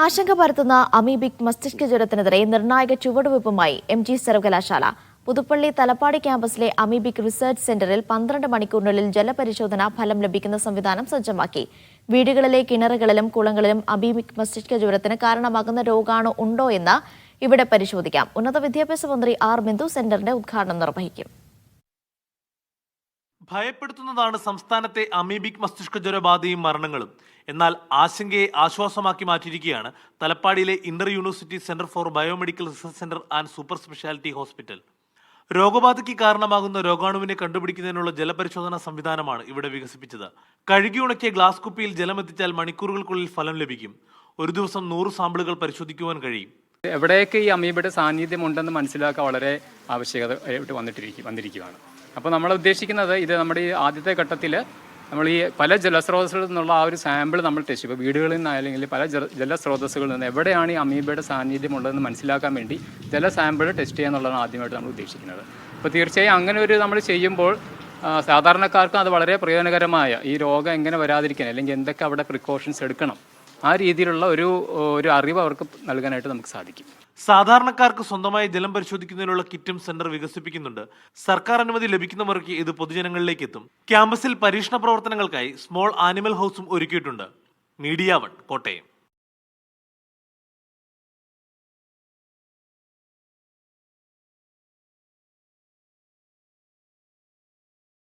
ആശങ്ക പരത്തുന്ന അമീബിക് മസ്തിഷ്ക ജ്വരത്തിനെതിരെ നിർണായക ചുവടുവയ്പുമായി MG സർവകലാശാല. പുതുപ്പള്ളി തലപ്പാടി ക്യാമ്പസിലെ അമീബിക് റിസർച്ച് സെന്ററിൽ 12 മണിക്കൂറിനുള്ളിൽ ജലപരിശോധനാ ഫലം ലഭിക്കുന്ന സംവിധാനം സജ്ജമാക്കി. വീടുകളിലെ കിണറുകളിലും കുളങ്ങളിലും അമീബിക് മസ്തിഷ്ക ജ്വരത്തിന് കാരണമാകുന്ന രോഗാണു ഉണ്ടോ എന്ന് ഇവിടെ പരിശോധിക്കാം. ഉന്നത വിദ്യാഭ്യാസ മന്ത്രി ആർ ബിന്ദു സെന്ററിന്റെ ഉദ്ഘാടനം നിർവഹിക്കും. ഭയപ്പെടുത്തുന്നതാണ് സംസ്ഥാനത്തെ അമീബിക് മസ്തിഷ്ക ജ്വരബാധയും മരണങ്ങളും. എന്നാൽ ആശങ്കയെ ആശ്വാസമാക്കി മാറ്റിയിരിക്കുകയാണ് തലപ്പാടിയിലെ inter university centre for biomedical research centre and super speciality hospital. രോഗബാധയ്ക്ക് കാരണമാകുന്ന രോഗാണുവിനെ കണ്ടുപിടിക്കുന്നതിനുള്ള ജലപരിശോധനാ സംവിധാനമാണ് ഇവിടെ വികസിപ്പിച്ചത്. കഴുകി ഉണക്കിയ ഗ്ലാസ് കുപ്പിയിൽ ജലമെത്തിച്ചാൽ മണിക്കൂറുകൾക്കുള്ളിൽ ഫലം ലഭിക്കും. ഒരു ദിവസം 100 സാമ്പിളുകൾ പരിശോധിക്കുവാൻ കഴിയും. എവിടെയൊക്കെ ഈ അമീബയുടെ സാന്നിധ്യം ഉണ്ടെന്ന് മനസ്സിലാക്കാൻ വളരെ ആവശ്യകത വന്നിരിക്കുകയാണ്. അപ്പോൾ നമ്മൾ ഉദ്ദേശിക്കുന്നത് ഇത് നമ്മുടെ ഈ ആദ്യത്തെ ഘട്ടത്തിൽ നമ്മൾ ഈ പല ജലസ്രോതസ്സുകളിൽ നിന്നുള്ള ആ ഒരു സാമ്പിൾ നമ്മൾ ടെസ്റ്റ് ചെയ്യും. ഇപ്പോൾ വീടുകളിൽ നിന്ന് അല്ലെങ്കിൽ പല ജലസ്രോതസ്സുകളിൽ നിന്ന് എവിടെയാണ് ഈ അമീബയുടെ സാന്നിധ്യം ഉള്ളതെന്ന് മനസ്സിലാക്കാൻ വേണ്ടി സാമ്പിൾ ടെസ്റ്റ് ചെയ്യുക എന്നുള്ളതാണ് ആദ്യമായിട്ട് നമ്മൾ ഉദ്ദേശിക്കുന്നത്. അപ്പോൾ തീർച്ചയായും അങ്ങനെ ഒരു നമ്മൾ ചെയ്യുമ്പോൾ സാധാരണക്കാർക്കും അത് വളരെ പ്രയോജനകരമായ ഈ രോഗം എങ്ങനെ വരാതിരിക്കാൻ അല്ലെങ്കിൽ എന്തൊക്കെ അവിടെ പ്രിക്കോഷൻസ് എടുക്കണം ആ രീതിയിലുള്ള ഒരു അറിവ് അവർക്ക് നൽകാനായിട്ട് നമുക്ക് സാധിക്കും. സാധാരണക്കാർക്ക് സ്വന്തമായി ജലം പരിശോധിക്കുന്നതിനുള്ള കിറ്റും സെന്റർ വികസിപ്പിക്കുന്നുണ്ട്. സർക്കാർ അനുമതി ലഭിക്കുന്ന മുറയ്ക്ക് ഇത് പൊതുജനങ്ങളിലേക്ക് എത്തും. ക്യാമ്പസിൽ പരീക്ഷണ പ്രവർത്തനങ്ങൾക്കായി സ്മോൾ ആനിമൽ ഹൗസും ഒരുക്കിയിട്ടുണ്ട്. മീഡിയ 1 കോട്ടയം.